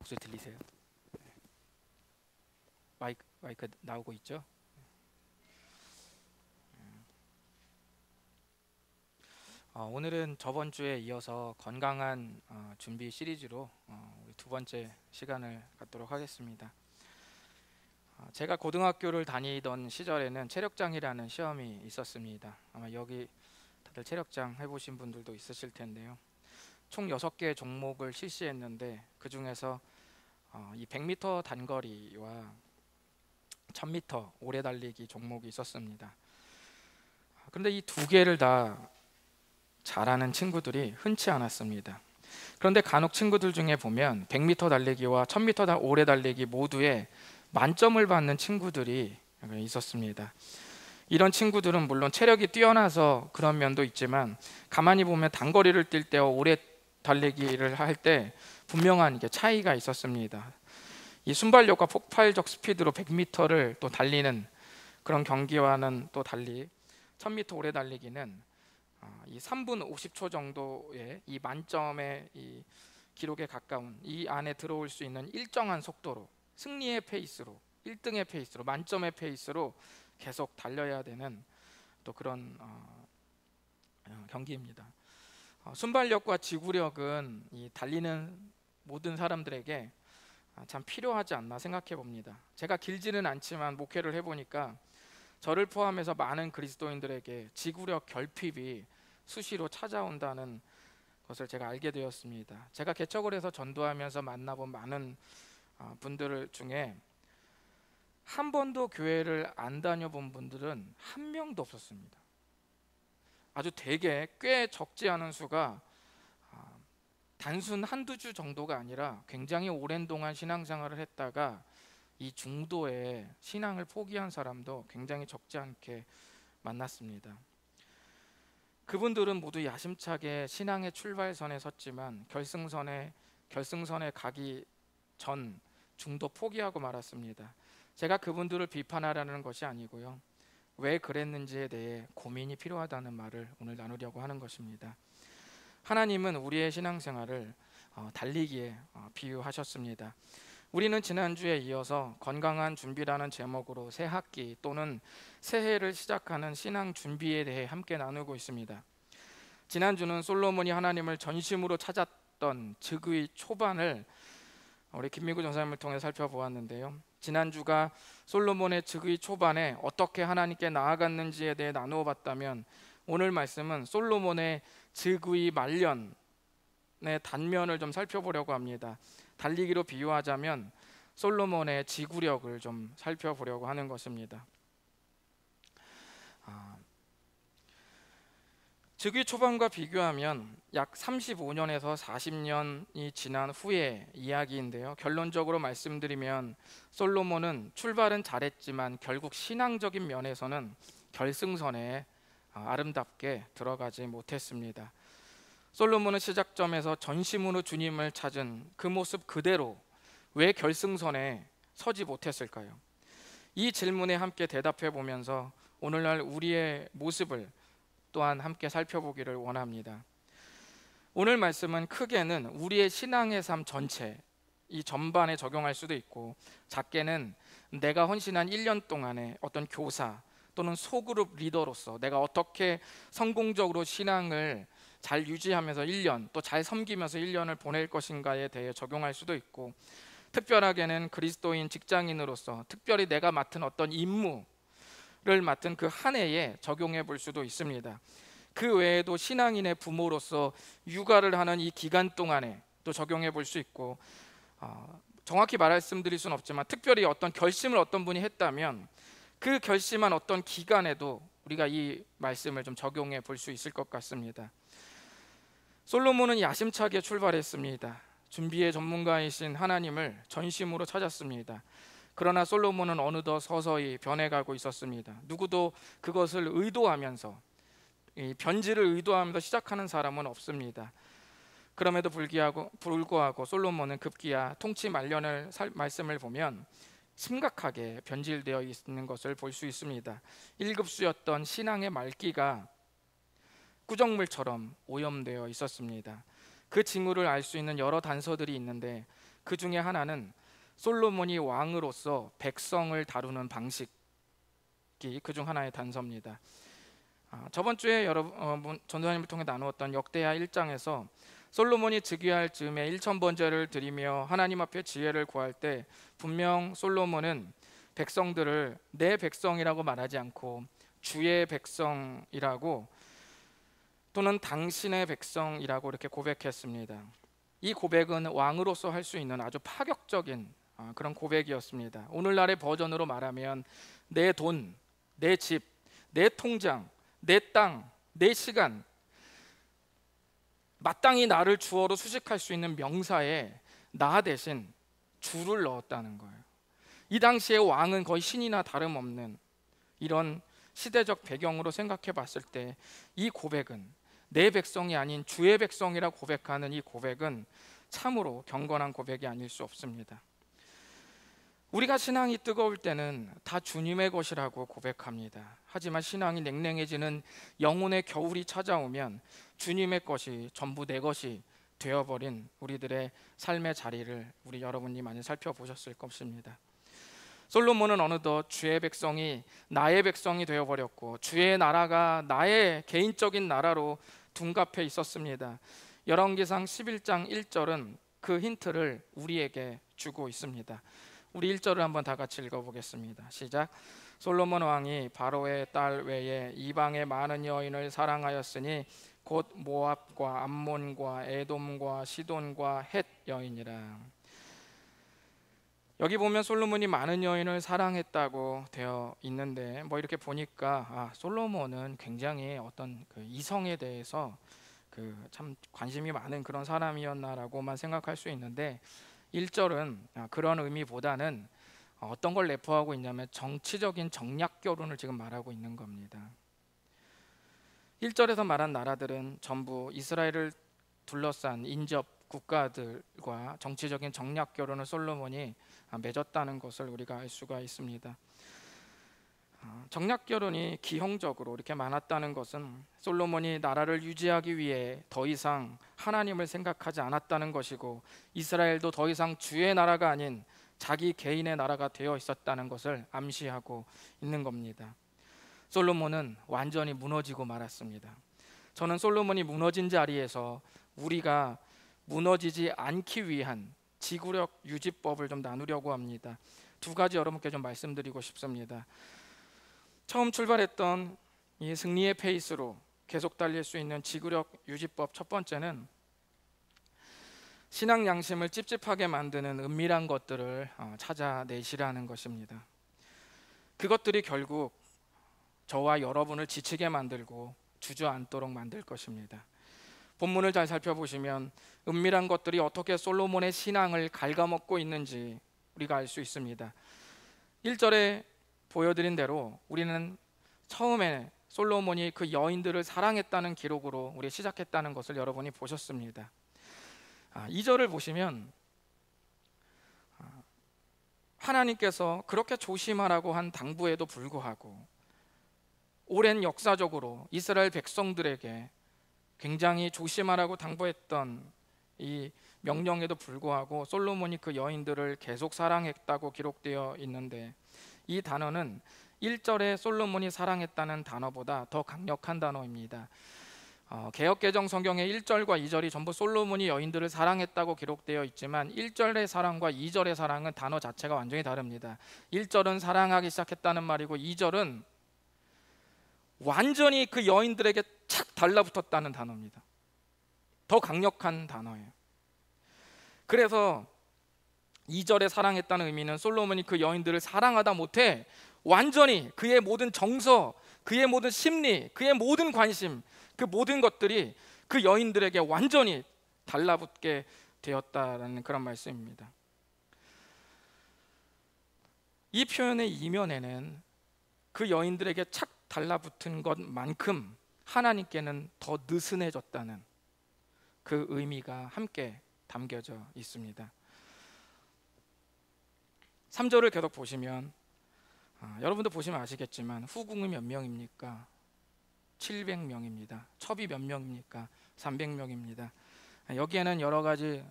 목소리 들리세요? 마이크 나오고 있죠? 오늘은 저번 주에 이어서 건강한 준비 시리즈로 우리 두 번째 시간을 갖도록 하겠습니다. 제가 고등학교를 다니던 시절에는 체력장이라는 시험이 있었습니다. 아마 여기 다들 체력장 해보신 분들도 있으실 텐데요. 총 6개의 종목을 실시했는데 그 중에서 이 100m 단거리와 1000m 오래 달리기 종목이 있었습니다. 그런데 이 두 개를 다 잘하는 친구들이 흔치 않았습니다. 그런데 간혹 친구들 중에 보면 100m 달리기와 1000m 오래 달리기 모두에 만점을 받는 친구들이 있었습니다. 이런 친구들은 물론 체력이 뛰어나서 그런 면도 있지만 가만히 보면 단거리를 뛸 때와 오래 달리기를 할 때 분명한 차이가 있었습니다. 이 순발력과 폭발적 스피드로 100m를 또 달리는 그런 경기와는 또 달리 1000m 오래 달리기는 이 3분 50초 정도의 이 만점의 이 기록에 가까운 이 안에 들어올 수 있는 일정한 속도로 승리의 페이스로 1등의 페이스로 만점의 페이스로 계속 달려야 되는 또 그런 경기입니다. 순발력과 지구력은 이 달리는 모든 사람들에게 참 필요하지 않나 생각해 봅니다. 제가 길지는 않지만 목회를 해보니까 저를 포함해서 많은 그리스도인들에게 지구력 결핍이 수시로 찾아온다는 것을 제가 알게 되었습니다. 제가 개척을 해서 전도하면서 만나본 많은 분들 중에 한 번도 교회를 안 다녀본 분들은 한 명도 없었습니다. 아주 되게 꽤 적지 않은 수가 단순 한두 주 정도가 아니라 굉장히 오랜 동안 신앙생활을 했다가 이 중도에 신앙을 포기한 사람도 굉장히 적지 않게 만났습니다. 그분들은 모두 야심차게 신앙의 출발선에 섰지만 결승선에 가기 전 중도 포기하고 말았습니다. 제가 그분들을 비판하라는 것이 아니고요, 왜 그랬는지에 대해 고민이 필요하다는 말을 오늘 나누려고 하는 것입니다. 하나님은 우리의 신앙생활을 달리기에 비유하셨습니다. 우리는 지난주에 이어서 건강한 준비라는 제목으로 새 학기 또는 새해를 시작하는 신앙 준비에 대해 함께 나누고 있습니다. 지난주는 솔로몬이 하나님을 전심으로 찾았던 즉위 초반을 우리 김미구 전사님을 통해 살펴보았는데요. 지난주가 솔로몬의 즉위 초반에 어떻게 하나님께 나아갔는지에 대해 나누어 봤다면, 오늘 말씀은 솔로몬의 즉위 말년의 단면을 좀 살펴보려고 합니다. 달리기로 비유하자면 솔로몬의 지구력을 좀 살펴보려고 하는 것입니다. 즉위 초반과 비교하면 약 35년에서 40년이 지난 후의 이야기인데요. 결론적으로 말씀드리면 솔로몬은 출발은 잘했지만 결국 신앙적인 면에서는 결승선에 아름답게 들어가지 못했습니다. 솔로몬은 시작점에서 전심으로 주님을 찾은 그 모습 그대로 왜 결승선에 서지 못했을까요? 이 질문에 함께 대답해 보면서 오늘날 우리의 모습을 또한 함께 살펴보기를 원합니다. 오늘 말씀은 크게는 우리의 신앙의 삶 전체, 이 전반에 적용할 수도 있고, 작게는 내가 헌신한 1년 동안의 어떤 교사 또는 소그룹 리더로서 내가 어떻게 성공적으로 신앙을 잘 유지하면서 1년, 또 잘 섬기면서 1년을 보낼 것인가에 대해 적용할 수도 있고, 특별하게는 그리스도인 직장인으로서 특별히 내가 맡은 어떤 임무를 맡은 그 한 해에 적용해 볼 수도 있습니다. 그 외에도 신앙인의 부모로서 육아를 하는 이 기간 동안에 또 적용해 볼 수 있고, 정확히 말씀드릴 수는 없지만 특별히 어떤 결심을 어떤 분이 했다면 그 결심한 어떤 기간에도 우리가 이 말씀을 좀 적용해 볼 수 있을 것 같습니다. 솔로몬은 야심차게 출발했습니다. 준비의 전문가이신 하나님을 전심으로 찾았습니다. 그러나 솔로몬은 어느덧 서서히 변해가고 있었습니다. 누구도 그것을 의도하면서, 이 변질을 의도하면서 시작하는 사람은 없습니다. 그럼에도 불구하고 솔로몬은 급기야 통치 말년을 말씀을 보면 심각하게 변질되어 있는 것을 볼 수 있습니다. 1급수였던 신앙의 말기가 꾸정물처럼 오염되어 있었습니다. 그 징후를 알 수 있는 여러 단서들이 있는데 그 중에 하나는 솔로몬이 왕으로서 백성을 다루는 방식이 그 중 하나의 단서입니다. 저번 주에 여러분 전도사님을 통해 나누었던 역대하 1장에서 솔로몬이 즉위할 즈음에 1000번제를 드리며 하나님 앞에 지혜를 구할 때 분명 솔로몬은 백성들을 내 백성이라고 말하지 않고 주의 백성이라고 또는 당신의 백성이라고 이렇게 고백했습니다. 이 고백은 왕으로서 할 수 있는 아주 파격적인 그런 고백이었습니다. 오늘날의 버전으로 말하면 내 돈, 내 집, 내 통장, 내 땅, 내 시간, 마땅히 나를 주어로 수식할 수 있는 명사에 나 대신 주를 넣었다는 거예요. 이 당시의 왕은 거의 신이나 다름없는 이런 시대적 배경으로 생각해 봤을 때 이 고백은 내 백성이 아닌 주의 백성이라 고백하는 이 고백은 참으로 경건한 고백이 아닐 수 없습니다. 우리가 신앙이 뜨거울 때는 다 주님의 것이라고 고백합니다. 하지만 신앙이 냉랭해지는 영혼의 겨울이 찾아오면 주님의 것이 전부 내 것이 되어버린 우리들의 삶의 자리를 우리 여러분이 많이 살펴보셨을 것입니다. 솔로몬은 어느덧 주의 백성이 나의 백성이 되어버렸고 주의 나라가 나의 개인적인 나라로 둔갑해 있었습니다. 열왕기상 11장 1절은 그 힌트를 우리에게 주고 있습니다. 우리 1절을 한번 다 같이 읽어보겠습니다. 시작. 솔로몬 왕이 바로의 딸 외에 이방의 많은 여인을 사랑하였으니 곧 모압과 암몬과 에돔과 시돈과 헷 여인이라. 여기 보면 솔로몬이 많은 여인을 사랑했다고 되어 있는데 이렇게 보니까 솔로몬은 굉장히 어떤 그 이성에 대해서 참 관심이 많은 그런 사람이었나라고만 생각할 수 있는데 1절은 그런 의미보다는 어떤 걸 내포하고 있냐면 정치적인 정략 결혼을 지금 말하고 있는 겁니다. 1절에서 말한 나라들은 전부 이스라엘을 둘러싼 인접 국가들과 정치적인 정략 결혼을 솔로몬이 맺었다는 것을 우리가 알 수가 있습니다. 정략 결혼이 기형적으로 이렇게 많았다는 것은 솔로몬이 나라를 유지하기 위해 더 이상 하나님을 생각하지 않았다는 것이고 이스라엘도 더 이상 주의 나라가 아닌 자기 개인의 나라가 되어 있었다는 것을 암시하고 있는 겁니다. 솔로몬은 완전히 무너지고 말았습니다. 저는 솔로몬이 무너진 자리에서 우리가 무너지지 않기 위한 지구력 유지법을 좀 나누려고 합니다. 두 가지 여러분께 좀 말씀드리고 싶습니다. 처음 출발했던 이 승리의 페이스로 계속 달릴 수 있는 지구력 유지법, 첫 번째는 신앙 양심을 찝찝하게 만드는 은밀한 것들을 찾아내시라는 것입니다. 그것들이 결국 저와 여러분을 지치게 만들고 주저앉도록 만들 것입니다. 본문을 잘 살펴보시면 은밀한 것들이 어떻게 솔로몬의 신앙을 갉아먹고 있는지 우리가 알 수 있습니다. 1절에 보여드린 대로 우리는 처음에 솔로몬이 그 여인들을 사랑했다는 기록으로 우리 시작했다는 것을 여러분이 보셨습니다. 2절을 보시면 하나님께서 그렇게 조심하라고 한 당부에도 불구하고 오랜 역사적으로 이스라엘 백성들에게 굉장히 조심하라고 당부했던 이 명령에도 불구하고 솔로몬이 그 여인들을 계속 사랑했다고 기록되어 있는데 이 단어는 1절에 솔로몬이 사랑했다는 단어보다 더 강력한 단어입니다. 개역개정 성경의 1절과 2절이 전부 솔로몬이 여인들을 사랑했다고 기록되어 있지만 1절의 사랑과 2절의 사랑은 단어 자체가 완전히 다릅니다. 1절은 사랑하기 시작했다는 말이고 2절은 완전히 그 여인들에게 착 달라붙었다는 단어입니다. 더 강력한 단어예요. 그래서 2절에 사랑했다는 의미는 솔로몬이 그 여인들을 사랑하다 못해 완전히 그의 모든 정서, 그의 모든 심리, 그의 모든 관심, 그 모든 것들이 그 여인들에게 완전히 달라붙게 되었다라는 그런 말씀입니다. 이 표현의 이면에는 그 여인들에게 착 달라붙은 것만큼 하나님께는 더 느슨해졌다는 그 의미가 함께 담겨져 있습니다. 3절을 계속 보시면 여러분도 보시면 아시겠지만 후궁이 몇 명입니까? 700명입니다. 첩이 몇 명입니까? 300명입니다. 여기에는 여러 가지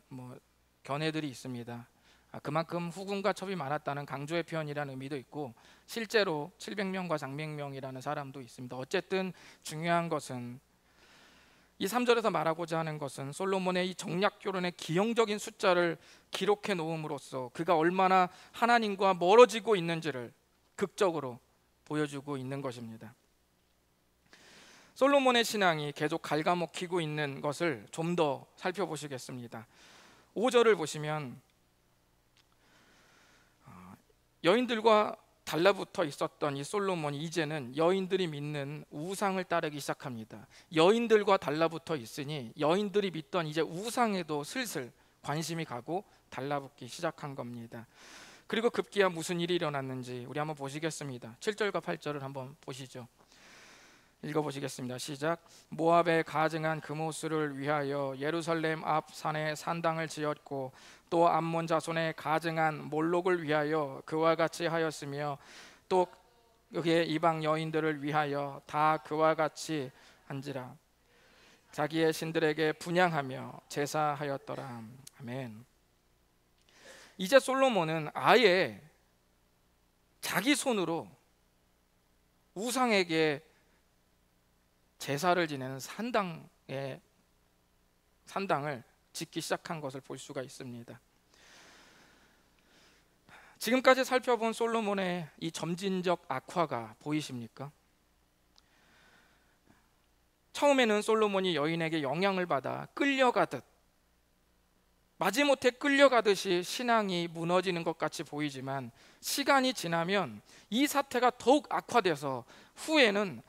견해들이 있습니다. 그만큼 후군과 첩이 많았다는 강조의 표현이라는 의미도 있고, 실제로 700명과 장백명이라는 사람도 있습니다. 어쨌든 중요한 것은, 이 3절에서 말하고자 하는 것은 솔로몬의 이 정략 결혼의 기형적인 숫자를 기록해 놓음으로써 그가 얼마나 하나님과 멀어지고 있는지를 극적으로 보여주고 있는 것입니다. 솔로몬의 신앙이 계속 갉아먹히고 있는 것을 좀 더 살펴보시겠습니다. 5절을 보시면 여인들과 달라붙어 있었던 이 솔로몬이 이제는 여인들이 믿는 우상을 따르기 시작합니다. 여인들과 달라붙어 있으니 여인들이 믿던 이제 우상에도 슬슬 관심이 가고 달라붙기 시작한 겁니다. 그리고 급기야 무슨 일이 일어났는지 우리 한번 보시겠습니다. 7절과 8절을 한번 보시죠. 읽어보시겠습니다. 시작. 모압에 가증한 그모스를 위하여 예루살렘 앞 산에 산당을 지었고 또 암몬 자손의 가증한 몰록을 위하여 그와 같이 하였으며 또 그의 이방 여인들을 위하여 다 그와 같이 한지라. 자기의 신들에게 분향하며 제사하였더라. 아멘. 이제 솔로몬은 아예 자기 손으로 우상에게 제사를 지내는 산당을 짓기 시작한 것을 볼 수가 있습니다. 지금까지 살펴본 솔로몬의 이 점진적 악화가 보이십니까? 처음에는 솔로몬이 여인에게 영향을 받아 끌려가듯, 마지못해 끌려가듯이 신앙이 무너지는 것 같이 보이지만 시간이 지나면 이 사태가 더욱 악화돼서 후에는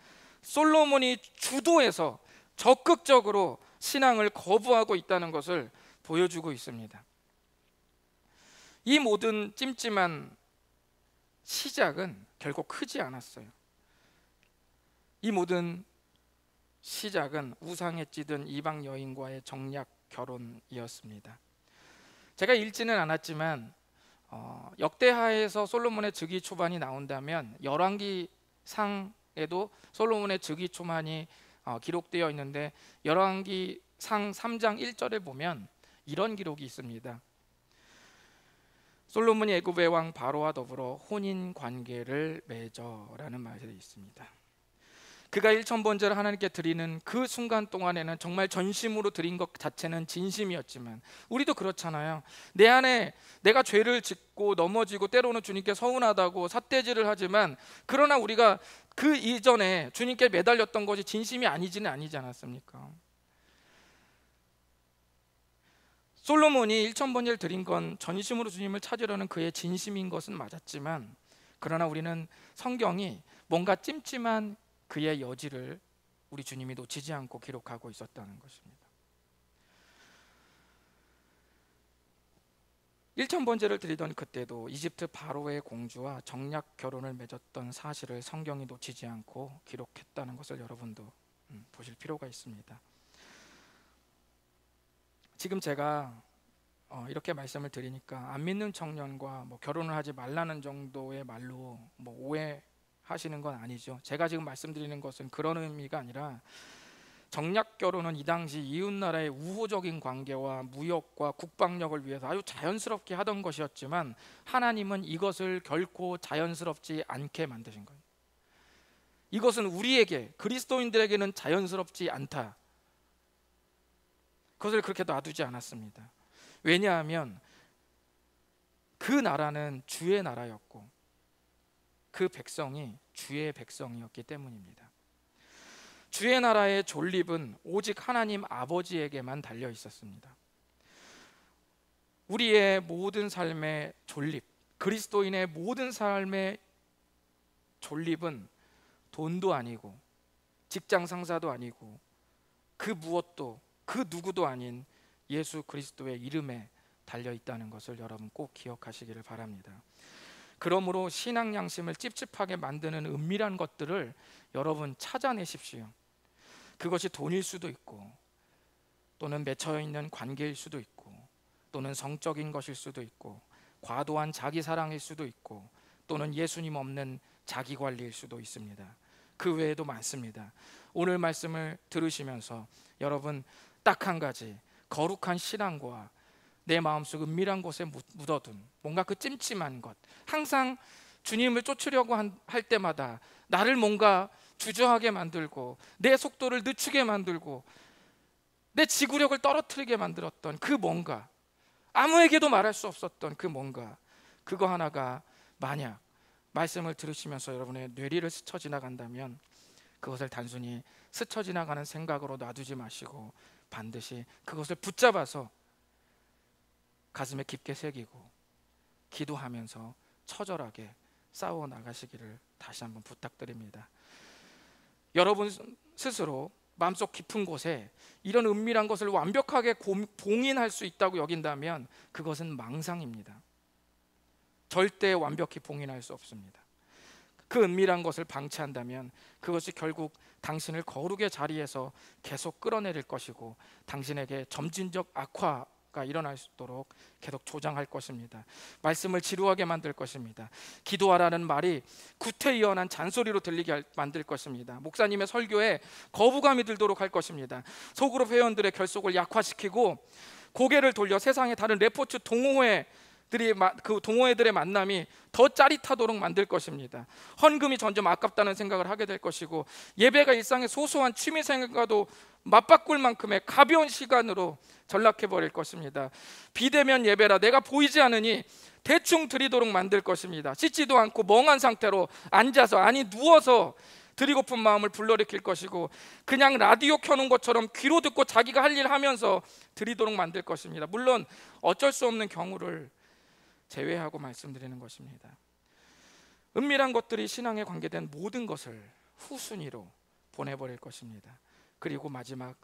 솔로몬이 주도해서 적극적으로 신앙을 거부하고 있다는 것을 보여주고 있습니다. 이 모든 찜찜한 시작은 결국 크지 않았어요. 이 모든 시작은 우상에 찌든 이방 여인과의 정략 결혼이었습니다. 제가 읽지는 않았지만 역대하에서 솔로몬의 즉위 초반이 나온다면 열왕기상에도 솔로몬의 즉위 초반이 기록되어 있는데 열왕기상 3장 1절에 보면 이런 기록이 있습니다. 솔로몬이 애굽의 왕 바로와 더불어 혼인 관계를 맺어라는 말이 있습니다. 그가 1000번제를 하나님께 드리는 그 순간 동안에는 정말 전심으로 드린 것 자체는 진심이었지만 우리도 그렇잖아요. 내 안에 내가 죄를 짓고 넘어지고 때로는 주님께 서운하다고 삿대질을 하지만 그러나 우리가 그 이전에 주님께 매달렸던 것이 진심이 아니지는 아니지 않았습니까? 솔로몬이 1000번제를 드린 건 전심으로 주님을 찾으려는 그의 진심인 것은 맞았지만 그러나 우리는 성경이 뭔가 찜찜한 그의 여지를 우리 주님이 놓치지 않고 기록하고 있었다는 것입니다. 1000번제를 드리던 그때도 이집트 바로의 공주와 정략 결혼을 맺었던 사실을 성경이 놓치지 않고 기록했다는 것을 여러분도 보실 필요가 있습니다. 지금 제가 이렇게 말씀을 드리니까 안 믿는 청년과 결혼을 하지 말라는 정도의 말로 오해하시는 건 아니죠. 제가 지금 말씀드리는 것은 그런 의미가 아니라 정략 결혼은 이 당시 이웃나라의 우호적인 관계와 무역과 국방력을 위해서 아주 자연스럽게 하던 것이었지만 하나님은 이것을 결코 자연스럽지 않게 만드신 거예요. 이것은 우리에게, 그리스도인들에게는 자연스럽지 않다. 그것을 그렇게 놔두지 않았습니다. 왜냐하면 그 나라는 주의 나라였고 그 백성이 주의 백성이었기 때문입니다. 주의 나라의 존립은 오직 하나님 아버지에게만 달려 있었습니다. 우리의 모든 삶의 존립, 그리스도인의 모든 삶의 존립은 돈도 아니고 직장 상사도 아니고 그 무엇도 그 누구도 아닌 예수 그리스도의 이름에 달려 있다는 것을 여러분 꼭 기억하시기를 바랍니다. 그러므로 신앙 양심을 찝찝하게 만드는 은밀한 것들을 여러분 찾아내십시오. 그것이 돈일 수도 있고 또는 맺혀 있는 관계일 수도 있고 또는 성적인 것일 수도 있고 과도한 자기 사랑일 수도 있고 또는 예수님 없는 자기 관리일 수도 있습니다. 그 외에도 많습니다. 오늘 말씀을 들으시면서 여러분 딱 한 가지, 거룩한 신앙과 내 마음속 은밀한 곳에 묻어둔 뭔가 그 찜찜한 것, 항상 주님을 쫓으려고 할 때마다 나를 뭔가 주저하게 만들고 내 속도를 늦추게 만들고 내 지구력을 떨어뜨리게 만들었던 그 뭔가, 아무에게도 말할 수 없었던 그 뭔가, 그거 하나가 만약 말씀을 들으시면서 여러분의 뇌리를 스쳐 지나간다면 그것을 단순히 스쳐 지나가는 생각으로 놔두지 마시고 반드시 그것을 붙잡아서 가슴에 깊게 새기고 기도하면서 처절하게 싸워 나가시기를 다시 한번 부탁드립니다. 여러분 스스로 마음속 깊은 곳에 이런 은밀한 것을 완벽하게 봉인할 수 있다고 여긴다면 그것은 망상입니다. 절대 완벽히 봉인할 수 없습니다. 그 은밀한 것을 방치한다면 그것이 결국 당신을 거룩의 자리에서 계속 끌어내릴 것이고 당신에게 점진적 악화가 일어날 수 있도록 계속 조장할 것입니다. 말씀을 지루하게 만들 것입니다. 기도하라는 말이 구태의연한 잔소리로 들리게 만들 것입니다. 목사님의 설교에 거부감이 들도록 할 것입니다. 소그룹 회원들의 결속을 약화시키고 고개를 돌려 세상의 다른 레포츠 그 동호회들의 만남이 더 짜릿하도록 만들 것입니다. 헌금이 점점 아깝다는 생각을 하게 될 것이고 예배가 일상의 소소한 취미생활과도 맞바꿀 만큼의 가벼운 시간으로 전락해버릴 것입니다. 비대면 예배라 내가 보이지 않으니 대충 드리도록 만들 것입니다. 씻지도 않고 멍한 상태로 앉아서, 아니 누워서 드리고픈 마음을 불러일으킬 것이고 그냥 라디오 켜놓은 것처럼 귀로 듣고 자기가 할 일 하면서 드리도록 만들 것입니다. 물론 어쩔 수 없는 경우를 제외하고 말씀드리는 것입니다. 은밀한 것들이 신앙에 관계된 모든 것을 후순위로 보내버릴 것입니다. 그리고 마지막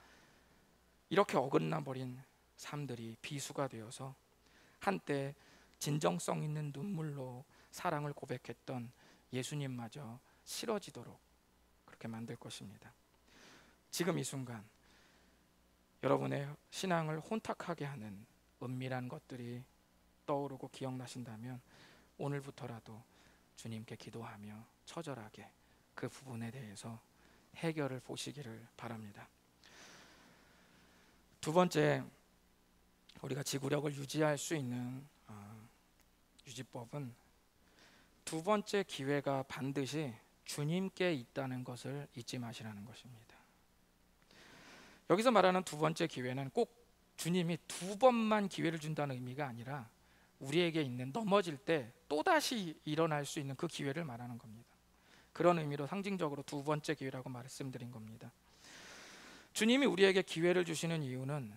이렇게 어긋나버린 삶들이 비수가 되어서 한때 진정성 있는 눈물로 사랑을 고백했던 예수님마저 싫어지도록 그렇게 만들 것입니다. 지금 이 순간 여러분의 신앙을 혼탁하게 하는 은밀한 것들이 떠오르고 기억나신다면 오늘부터라도 주님께 기도하며 처절하게 그 부분에 대해서 해결을 보시기를 바랍니다. 두 번째, 우리가 지구력을 유지할 수 있는 유지법은 두 번째 기회가 반드시 주님께 있다는 것을 잊지 마시라는 것입니다. 여기서 말하는 두 번째 기회는 꼭 주님이 두 번만 기회를 준다는 의미가 아니라 우리에게 있는 넘어질 때 또다시 일어날 수 있는 그 기회를 말하는 겁니다. 그런 의미로 상징적으로 두 번째 기회라고 말씀드린 겁니다. 주님이 우리에게 기회를 주시는 이유는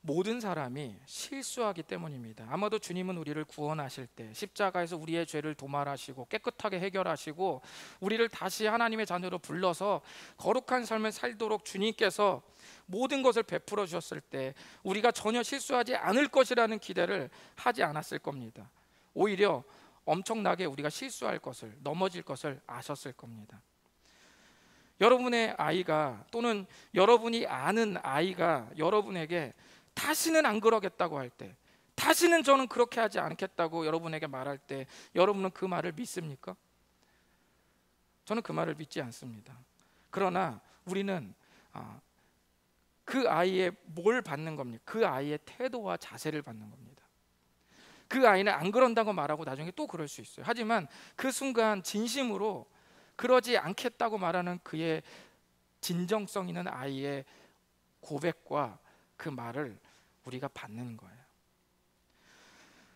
모든 사람이 실수하기 때문입니다. 아마도 주님은 우리를 구원하실 때 십자가에서 우리의 죄를 도말하시고 깨끗하게 해결하시고 우리를 다시 하나님의 자녀로 불러서 거룩한 삶을 살도록 주님께서 모든 것을 베풀어 주셨을 때 우리가 전혀 실수하지 않을 것이라는 기대를 하지 않았을 겁니다. 오히려 엄청나게 우리가 실수할 것을, 넘어질 것을 아셨을 겁니다. 여러분의 아이가 또는 여러분이 아는 아이가 여러분에게 다시는 안 그러겠다고 할 때, 다시는 저는 그렇게 하지 않겠다고 여러분에게 말할 때 여러분은 그 말을 믿습니까? 저는 그 말을 믿지 않습니다. 그러나 우리는 그 아이의 뭘 받는 겁니까? 그 아이의 태도와 자세를 받는 겁니다. 그 아이는 안 그런다고 말하고 나중에 또 그럴 수 있어요. 하지만 그 순간 진심으로 그러지 않겠다고 말하는 그의 진정성 있는 아이의 고백과 그 말을 우리가 받는 거예요.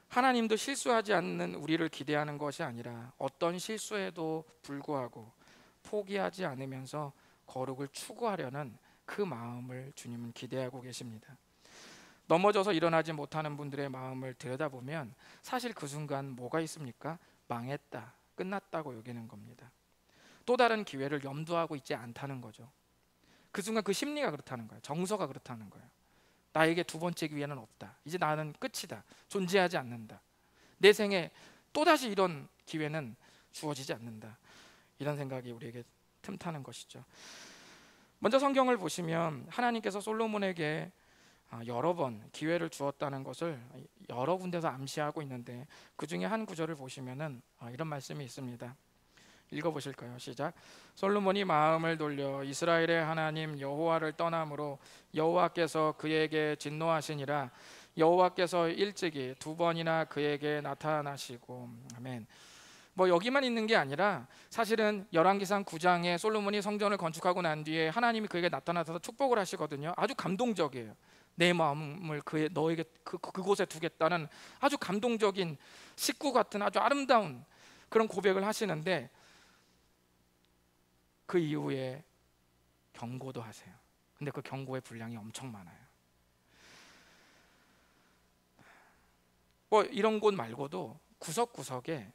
하나님도 실수하지 않는 우리를 기대하는 것이 아니라 어떤 실수에도 불구하고 포기하지 않으면서 거룩을 추구하려는 그 마음을 주님은 기대하고 계십니다. 넘어져서 일어나지 못하는 분들의 마음을 들여다보면 사실 그 순간 뭐가 있습니까? 망했다, 끝났다고 여기는 겁니다. 또 다른 기회를 염두하고 있지 않다는 거죠. 그 순간 그 심리가 그렇다는 거예요. 정서가 그렇다는 거예요. 나에게 두 번째 기회는 없다. 이제 나는 끝이다. 존재하지 않는다. 내 생에 또다시 이런 기회는 주어지지 않는다. 이런 생각이 우리에게 틈타는 것이죠. 먼저 성경을 보시면 하나님께서 솔로몬에게 여러 번 기회를 주었다는 것을 여러 군데서 암시하고 있는데 그 중에 한 구절을 보시면은 이런 말씀이 있습니다. 읽어보실까요? 시작. 솔로몬이 마음을 돌려 이스라엘의 하나님 여호와를 떠남으로 여호와께서 그에게 진노하시니라. 여호와께서 일찍이 두 번이나 그에게 나타나시고. 아멘. 뭐 여기만 있는 게 아니라 사실은 열왕기상 9장에 솔로몬이 성전을 건축하고 난 뒤에 하나님이 그에게 나타나서 축복을 하시거든요. 아주 감동적이에요. 내 마음을 너에게 그곳에 두겠다는 아주 감동적인 식구 같은 아주 아름다운 그런 고백을 하시는데, 그 이후에 경고도 하세요. 근데 그 경고의 분량이 엄청 많아요. 뭐 이런 곳 말고도 구석구석에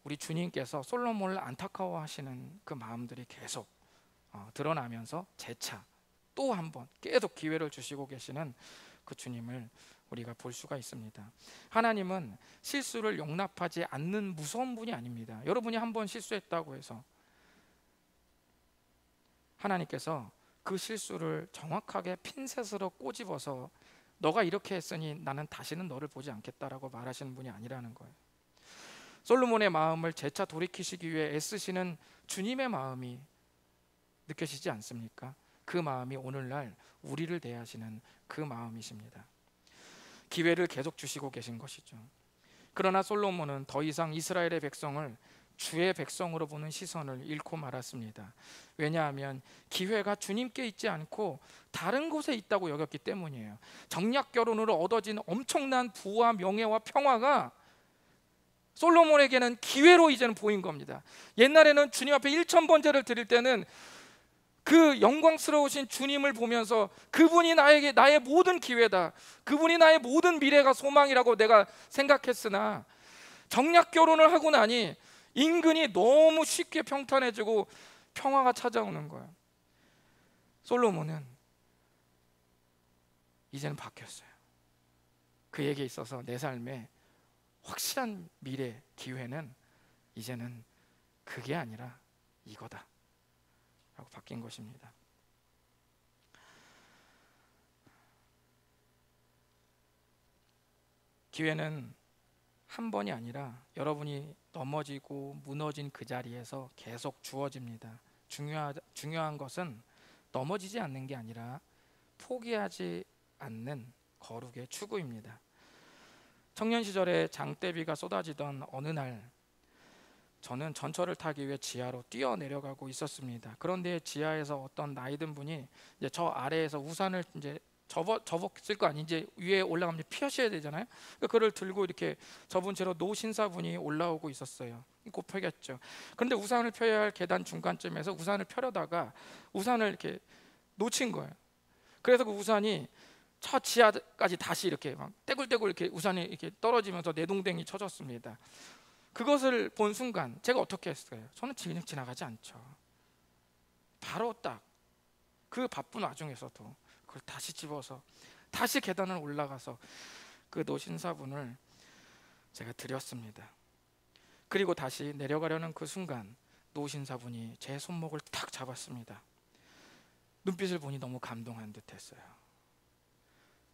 우리 주님께서 솔로몬을 안타까워하시는 그 마음들이 계속 드러나면서 재차 또 한 번 계속 기회를 주시고 계시는 그 주님을 우리가 볼 수가 있습니다. 하나님은 실수를 용납하지 않는 무서운 분이 아닙니다. 여러분이 한 번 실수했다고 해서 하나님께서 그 실수를 정확하게 핀셋으로 꼬집어서 너가 이렇게 했으니 나는 다시는 너를 보지 않겠다라고 말하시는 분이 아니라는 거예요. 솔로몬의 마음을 재차 돌이키시기 위해 애쓰시는 주님의 마음이 느껴지지 않습니까? 그 마음이 오늘날 우리를 대하시는 그 마음이십니다. 기회를 계속 주시고 계신 것이죠. 그러나 솔로몬은 더 이상 이스라엘의 백성을 주의 백성으로 보는 시선을 잃고 말았습니다. 왜냐하면 기회가 주님께 있지 않고 다른 곳에 있다고 여겼기 때문이에요. 정략 결혼으로 얻어진 엄청난 부와 명예와 평화가 솔로몬에게는 기회로 이제는 보인 겁니다. 옛날에는 주님 앞에 1000번제를 드릴 때는 그 영광스러우신 주님을 보면서 그분이 나의 모든 기회다, 그분이 나의 모든 미래가 소망이라고 내가 생각했으나, 정략 결혼을 하고 나니 인근이 너무 쉽게 평탄해지고 평화가 찾아오는 거예요. 솔로몬은 이제는 바뀌었어요. 그에게 있어서 내 삶에 확실한 미래 기회는 이제는 그게 아니라 이거다 라고 바뀐 것입니다. 기회는 한 번이 아니라 여러분이 넘어지고 무너진 그 자리에서 계속 주어집니다. 중요한 것은 넘어지지 않는 게 아니라 포기하지 않는 거룩의 추구입니다. 청년 시절에 장대비가 쏟아지던 어느 날, 저는 전철을 타기 위해 지하로 뛰어내려가고 있었습니다. 그런데 지하에서 어떤 나이든 분이 이제 저 아래에서 우산을 이제 접었을 거 아니, 이제 위에 올라가면 피하셔야 되잖아요. 그걸 들고 이렇게 접은 채로 노신사분이 올라오고 있었어요. 곧 펴겠죠. 그런데 우산을 펴야 할 계단 중간쯤에서 우산을 펴려다가 우산을 이렇게 놓친 거예요. 그래서 그 우산이 저 지하까지 다시 이렇게 막 떼굴떼굴 이렇게 우산이 이렇게 떨어지면서 내동댕이 쳐졌습니다. 그것을 본 순간 제가 어떻게 했어요? 저는 그냥 지나가지 않죠. 바로 딱 그 바쁜 와중에서도 그걸 다시 집어서 다시 계단을 올라가서 그 노신사분을 제가 드렸습니다. 그리고 다시 내려가려는 그 순간 노신사분이 제 손목을 탁 잡았습니다. 눈빛을 보니 너무 감동한 듯했어요.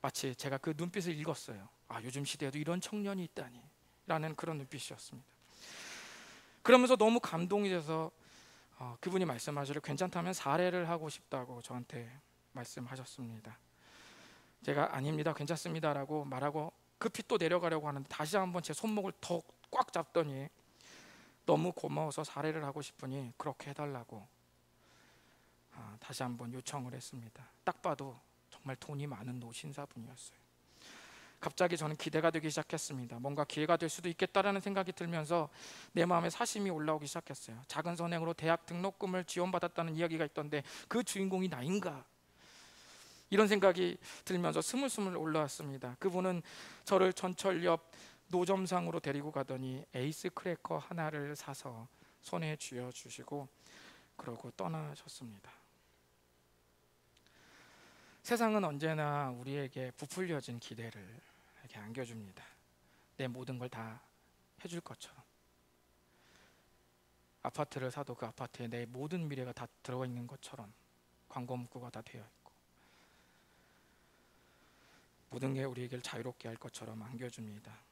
마치 제가 그 눈빛을 읽었어요. 요즘 시대에도 이런 청년이 있다니 라는 그런 눈빛이었습니다. 그러면서 너무 감동이 돼서 그분이 말씀하시기를 괜찮다면 사례를 하고 싶다고 저한테 말씀하셨습니다. 제가 아닙니다, 괜찮습니다 라고 말하고 급히 또 내려가려고 하는데 다시 한번 제 손목을 더 꽉 잡더니 너무 고마워서 사례를 하고 싶으니 그렇게 해달라고 다시 한번 요청을 했습니다. 딱 봐도 정말 돈이 많은 노신사분이었어요. 갑자기 저는 기대가 되기 시작했습니다. 뭔가 기회가 될 수도 있겠다라는 생각이 들면서 내 마음에 사심이 올라오기 시작했어요. 작은 선행으로 대학 등록금을 지원받았다는 이야기가 있던데 그 주인공이 나인가? 이런 생각이 들면서 스물스물 올라왔습니다. 그분은 저를 전철 옆 노점상으로 데리고 가더니 에이스 크래커 하나를 사서 손에 쥐어주시고 그러고 떠나셨습니다. 세상은 언제나 우리에게 부풀려진 기대를 이렇게 안겨줍니다. 내 모든 걸 다 해줄 것처럼. 아파트를 사도 그 아파트에 내 모든 미래가 다 들어가 있는 것처럼 광고 문구가 다 되어 있고 모든 게 우리에게 자유롭게 할 것처럼 안겨줍니다.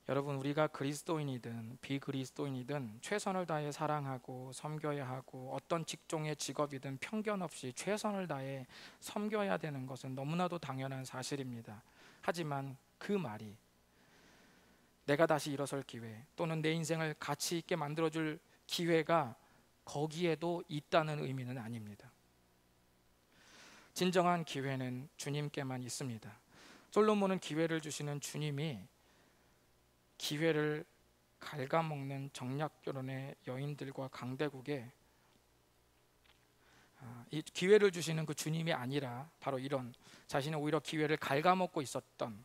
여러분, 우리가 그리스도인이든 비그리스도인이든 최선을 다해 사랑하고 섬겨야 하고 어떤 직종의 직업이든 편견 없이 최선을 다해 섬겨야 되는 것은 너무나도 당연한 사실입니다. 하지만 그 말이 내가 다시 일어설 기회 또는 내 인생을 가치 있게 만들어줄 기회가 거기에도 있다는 의미는 아닙니다. 진정한 기회는 주님께만 있습니다. 솔로몬은 기회를 주시는 주님이 기회를 갉아먹는 정략결혼의 여인들과 강대국에 이 기회를 주시는 그 주님이 아니라 바로 이런 자신은 오히려 기회를 갉아먹고 있었던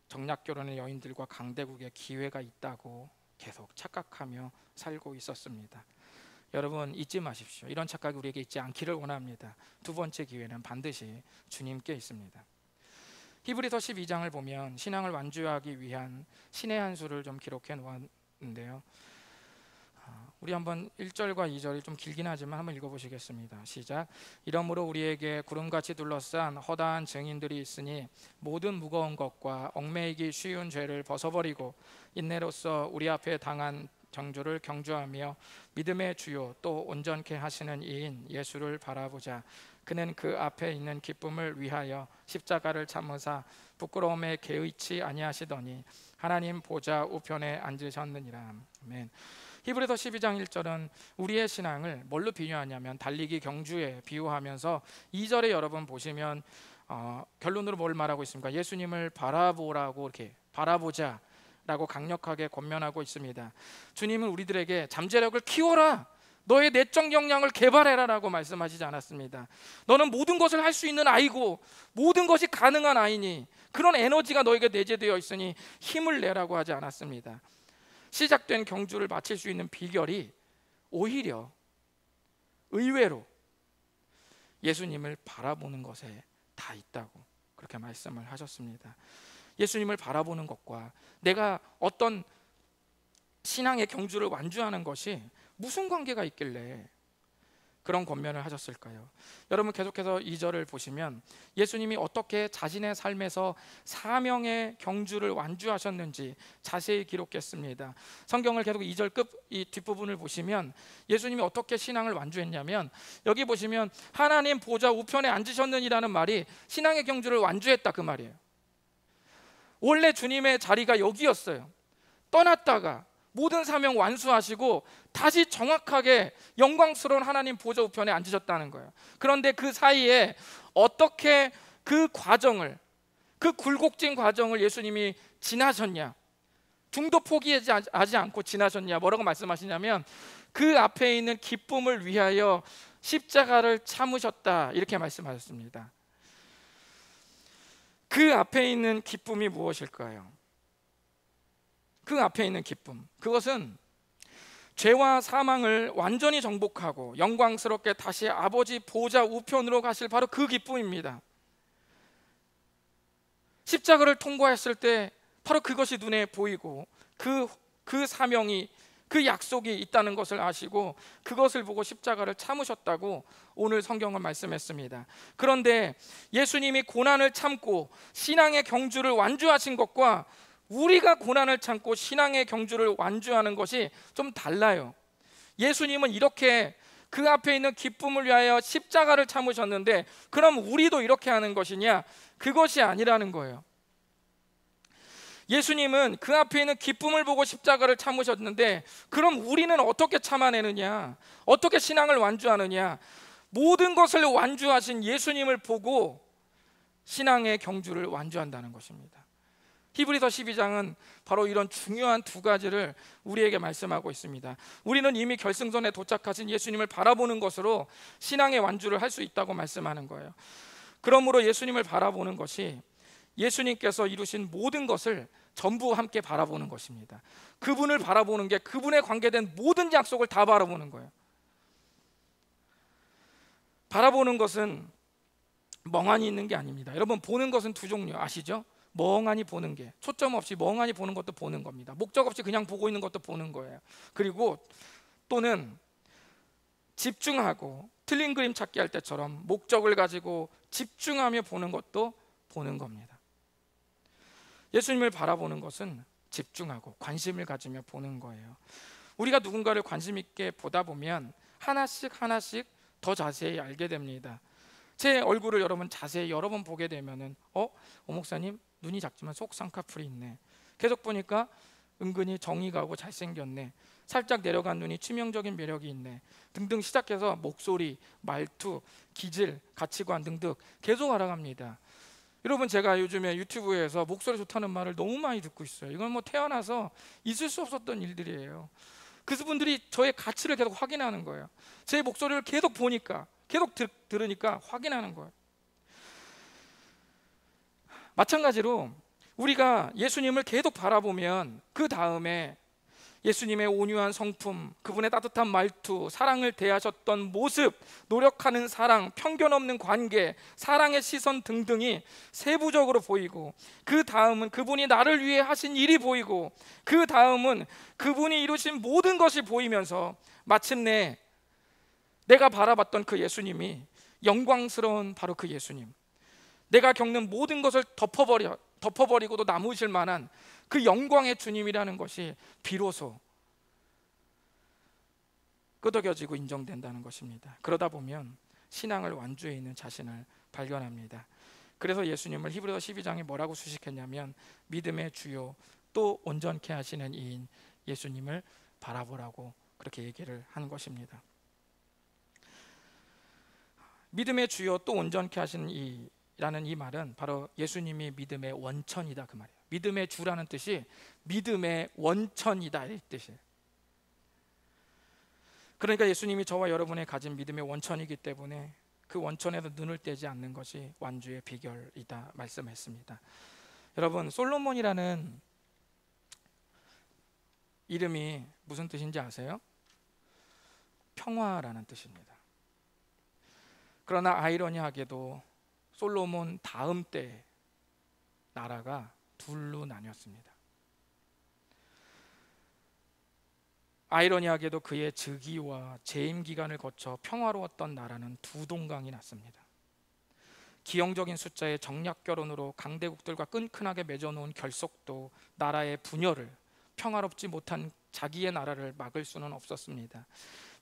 정략결혼의 여인들과 강대국에 기회가 있다고 계속 착각하며 살고 있었습니다. 여러분 잊지 마십시오. 이런 착각이 우리에게 있지 않기를 원합니다. 두 번째 기회는 반드시 주님께 있습니다. 히브리서 12장을 보면 신앙을 완주하기 위한 신의 한 수를 좀 기록해 놓았는데요. 우리 한번 1절과 2절이 좀 길긴 하지만 한번 읽어보시겠습니다. 시작. 이러므로 우리에게 구름같이 둘러싼 허다한 증인들이 있으니 모든 무거운 것과 얽매이기 쉬운 죄를 벗어버리고 인내로써 우리 앞에 당한 정주를 경주하며 믿음의 주요 또 온전케 하시는 이인 예수를 바라보자. 그는 그 앞에 있는 기쁨을 위하여 십자가를 참으사 부끄러움에 개의치 아니하시더니 하나님 보좌 우편에 앉으셨느니라. 아멘. 히브리서 12장 1절은 우리의 신앙을 뭘로 비유하냐면 달리기 경주에 비유하면서 2절에 여러분 보시면 결론으로 뭘 말하고 있습니까? 예수님을 바라보라고 이렇게 바라보자 라고 강력하게 권면하고 있습니다. 주님은 우리들에게 잠재력을 키워라, 너의 내적 역량을 개발해라 라고 말씀하시지 않았습니다. 너는 모든 것을 할 수 있는 아이고 모든 것이 가능한 아이니 그런 에너지가 너에게 내재되어 있으니 힘을 내라고 하지 않았습니다. 시작된 경주를 마칠 수 있는 비결이 오히려 의외로 예수님을 바라보는 것에 다 있다고 그렇게 말씀을 하셨습니다. 예수님을 바라보는 것과 내가 어떤 신앙의 경주를 완주하는 것이 무슨 관계가 있길래 그런 권면을 하셨을까요? 여러분 계속해서 2절을 보시면 예수님이 어떻게 자신의 삶에서 사명의 경주를 완주하셨는지 자세히 기록했습니다. 성경을 계속 2절 이 뒷부분을 보시면 예수님이 어떻게 신앙을 완주했냐면 여기 보시면 하나님 보좌 우편에 앉으셨느니라는 말이 신앙의 경주를 완주했다 그 말이에요. 원래 주님의 자리가 여기였어요. 떠났다가 모든 사명 완수하시고 다시 정확하게 영광스러운 하나님 보좌 우편에 앉으셨다는 거예요. 그런데 그 사이에 어떻게 그 과정을, 그 굴곡진 과정을 예수님이 지나셨냐, 중도 포기하지 않고 지나셨냐, 뭐라고 말씀하시냐면 그 앞에 있는 기쁨을 위하여 십자가를 참으셨다 이렇게 말씀하셨습니다. 그 앞에 있는 기쁨이 무엇일까요? 그 앞에 있는 기쁨, 그것은 죄와 사망을 완전히 정복하고 영광스럽게 다시 아버지 보좌 우편으로 가실 바로 그 기쁨입니다. 십자가를 통과했을 때 바로 그것이 눈에 보이고 그 사명이, 그 약속이 있다는 것을 아시고 그것을 보고 십자가를 참으셨다고 오늘 성경은 말씀했습니다. 그런데 예수님이 고난을 참고 신앙의 경주를 완주하신 것과 우리가 고난을 참고 신앙의 경주를 완주하는 것이 좀 달라요. 예수님은 이렇게 그 앞에 있는 기쁨을 위하여 십자가를 참으셨는데 그럼 우리도 이렇게 하는 것이냐? 그것이 아니라는 거예요. 예수님은 그 앞에 있는 기쁨을 보고 십자가를 참으셨는데 그럼 우리는 어떻게 참아내느냐? 어떻게 신앙을 완주하느냐? 모든 것을 완주하신 예수님을 보고 신앙의 경주를 완주한다는 것입니다. 히브리서 12장은 바로 이런 중요한 두 가지를 우리에게 말씀하고 있습니다. 우리는 이미 결승선에 도착하신 예수님을 바라보는 것으로 신앙의 완주를 할 수 있다고 말씀하는 거예요. 그러므로 예수님을 바라보는 것이 예수님께서 이루신 모든 것을 전부 함께 바라보는 것입니다. 그분을 바라보는 게 그분에 관계된 모든 약속을 다 바라보는 거예요. 바라보는 것은 멍하니 있는 게 아닙니다. 여러분 보는 것은 두 종류 아시죠? 멍하니 보는 게, 초점 없이 멍하니 보는 것도 보는 겁니다. 목적 없이 그냥 보고 있는 것도 보는 거예요. 그리고 또는 집중하고 틀린 그림 찾기 할 때처럼 목적을 가지고 집중하며 보는 것도 보는 겁니다. 예수님을 바라보는 것은 집중하고 관심을 가지며 보는 거예요. 우리가 누군가를 관심 있게 보다 보면 하나씩 더 자세히 알게 됩니다. 제 얼굴을 여러분 자세히 여러 번 보게 되면은 오 목사님 눈이 작지만 속 쌍꺼풀이 있네. 계속 보니까 은근히 정이 가고 잘생겼네. 살짝 내려간 눈이 치명적인 매력이 있네. 등등 시작해서 목소리, 말투, 기질, 가치관 등등 계속 알아갑니다. 여러분 제가 요즘에 유튜브에서 목소리 좋다는 말을 너무 많이 듣고 있어요. 이건 뭐 태어나서 있을 수 없었던 일들이에요. 그분들이 저의 가치를 계속 확인하는 거예요. 제 목소리를 계속 보니까, 계속 들으니까 확인하는 거예요. 마찬가지로 우리가 예수님을 계속 바라보면 그 다음에 예수님의 온유한 성품, 그분의 따뜻한 말투, 사랑을 대하셨던 모습, 노력하는 사랑, 편견 없는 관계, 사랑의 시선 등등이 세부적으로 보이고, 그 다음은 그분이 나를 위해 하신 일이 보이고, 그 다음은 그분이 이루신 모든 것이 보이면서 마침내 내가 바라봤던 그 예수님이 영광스러운 바로 그 예수님, 내가 겪는 모든 것을 덮어버리고도 남으실 만한 그 영광의 주님이라는 것이 비로소 끄덕여지고 인정된다는 것입니다. 그러다 보면 신앙을 완주해 있는 자신을 발견합니다. 그래서 예수님을 히브리서 12장에 뭐라고 수식했냐면 믿음의 주요 또 온전케 하시는 이인 예수님을 바라보라고 그렇게 얘기를 한 것입니다. 믿음의 주요 또 온전케 하시는 이라는 이 말은 바로 예수님이 믿음의 원천이다 그 말이에요. 믿음의 주라는 뜻이 믿음의 원천이다 이 뜻이에요. 그러니까 예수님이 저와 여러분의 가진 믿음의 원천이기 때문에 그 원천에서 눈을 떼지 않는 것이 완주의 비결이다 말씀했습니다. 여러분, 솔로몬이라는 이름이 무슨 뜻인지 아세요? 평화라는 뜻입니다. 그러나 아이러니하게도 솔로몬 다음 때 나라가 둘로 나뉘었습니다. 아이러니하게도 그의 즉위와 재임 기간을 거쳐 평화로웠던 나라는 두 동강이 났습니다. 기형적인 숫자의 정략 결혼으로 강대국들과 끈끈하게 맺어놓은 결속도 나라의 분열을, 평화롭지 못한 자기의 나라를 막을 수는 없었습니다.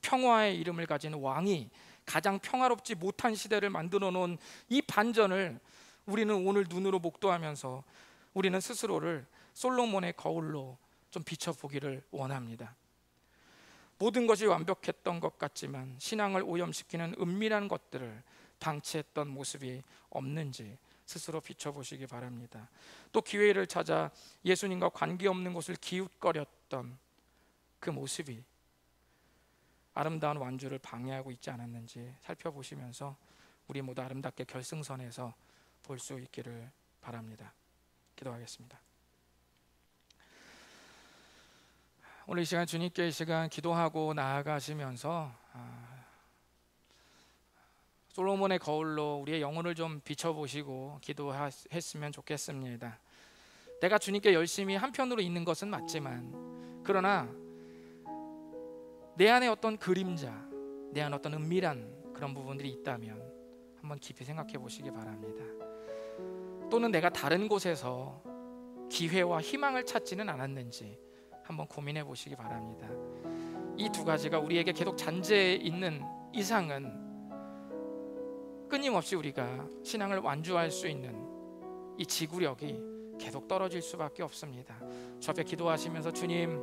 평화의 이름을 가진 왕이 가장 평화롭지 못한 시대를 만들어 놓은 이 반전을 우리는 오늘 눈으로 목도하면서 우리는 스스로를 솔로몬의 거울로 좀 비춰보기를 원합니다. 모든 것이 완벽했던 것 같지만 신앙을 오염시키는 은밀한 것들을 방치했던 모습이 없는지 스스로 비춰보시기 바랍니다. 또 기회를 찾아 예수님과 관계없는 곳을 기웃거렸던 그 모습이 아름다운 완주를 방해하고 있지 않았는지 살펴보시면서 우리 모두 아름답게 결승선에서 볼 수 있기를 바랍니다. 기도하겠습니다. 오늘 이 시간 주님께 이 시간 기도하고 나아가시면서 솔로몬의 거울로 우리의 영혼을 좀 비춰보시고 기도했으면 좋겠습니다. 내가 주님께 열심히 한편으로 있는 것은 맞지만 그러나 내 안에 어떤 그림자, 내 안에 어떤 은밀한 그런 부분들이 있다면 한번 깊이 생각해 보시기 바랍니다. 또는 내가 다른 곳에서 기회와 희망을 찾지는 않았는지 한번 고민해 보시기 바랍니다. 이 두 가지가 우리에게 계속 잔재해 있는 이상은 끊임없이 우리가 신앙을 완주할 수 있는 이 지구력이 계속 떨어질 수밖에 없습니다. 주 앞에 기도하시면서 주님,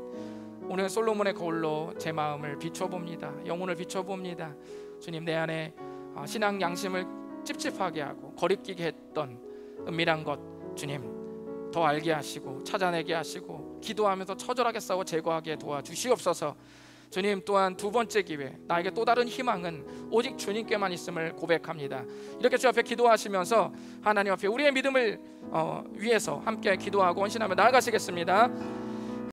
오늘 솔로몬의 거울로 제 마음을 비춰봅니다. 영혼을 비춰봅니다. 주님, 내 안에 신앙 양심을 찝찝하게 하고 거리끼게 했던 은밀한 것 주님 더 알게 하시고 찾아내게 하시고 기도하면서 처절하게 싸워 제거하게 도와주시옵소서. 주님, 또한 두 번째 기회, 나에게 또 다른 희망은 오직 주님께만 있음을 고백합니다. 이렇게 주 앞에 기도하시면서 하나님 앞에 우리의 믿음을 위해서 함께 기도하고 헌신하며 나아가시겠습니다.